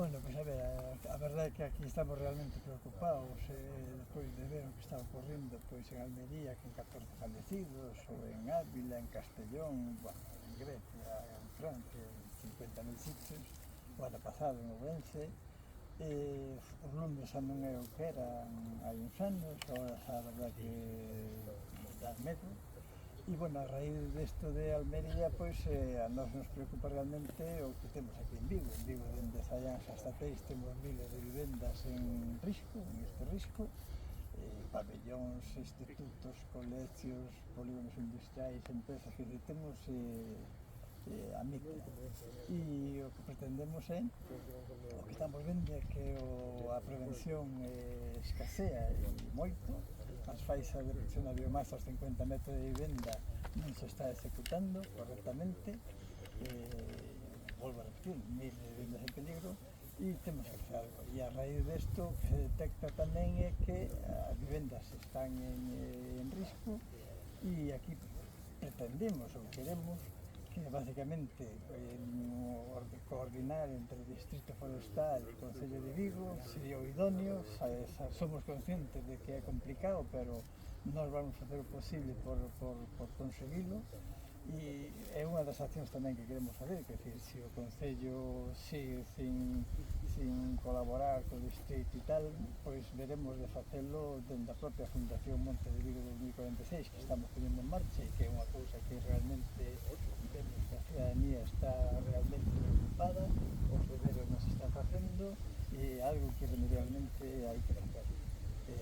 Bueno, pois a ver, a verdade é que aquí estamos realmente preocupados despois de ver o que está ocorrendo pois en Almería, con 14 fallecidos, ou en Ávila, en Castellón, bueno, en Grecia, en Francia, en 50.000 sitios, o ano pasado en Ourense, os números xa non é o que eran hai uns anos, agora xa a verdade que dá medo. E, bueno, a raíz desto de Almería, pois a nós nos preocupa realmente o que temos aquí en Vigo. En Vigo, dende Zallans hasta Teis, temos miles de vivendas en risco, en este risco, pabellóns, institutos, colegios, polígonos industriais, empresas, que temos a mitad. E o que pretendemos é, o que estamos vendo é que a prevención escasea moito, as faixas de protección da biomasa aos 50 metros de vivenda non se está executando correctamente, volvo a repetir, miles de vivendas en peligro, e temos que hacer algo. E a raíz desto, o que se detecta tamén é que as vivendas están en risco, e aquí pretendemos ou queremos que basicamente coordinar entre o Distrito Forestal e o Concello de Vigo sería o idóneo. Somos conscientes de que é complicado, pero nós vamos facer o posible por conseguilo, e é unha das accións tamén que queremos fazer, que decir, se o Concello sigue sin colaborar co Distrito e tal, pois veremos de facelo dende a propia Fundación Monte de Vigo 2046, que estamos ponendo en marcha, e que é unha cousa que realmente vemos que a ciudadanía está realmente preocupada, os deberes nos están facendo, e algo que remedialmente hai que facer.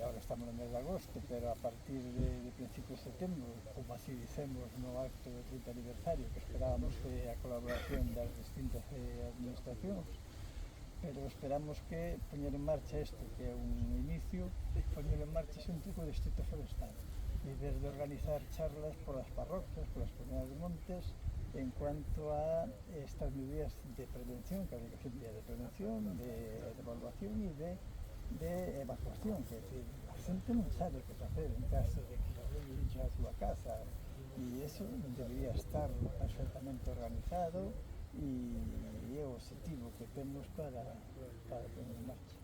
Ahora estamos no mes de agosto, pero a partir de principios de setembro, como así dicemos no acto do 30 aniversario, que esperábamos que a colaboración das distintas administracións, pero esperamos que poñer en marcha isto, que é un inicio, poñer en marcha xunto co Distrito Forestal, e desde organizar charlas polas parroquias, polas comunidades de montes, en cuanto a estas medidas de prevención, que a medidas de prevención, de evaluación e de evacuación, que é dicir, a xente non sabe o que facer en caso de que se a súa casa, e iso debería estar perfectamente organizado, e é o objetivo que temos para poner en marcha.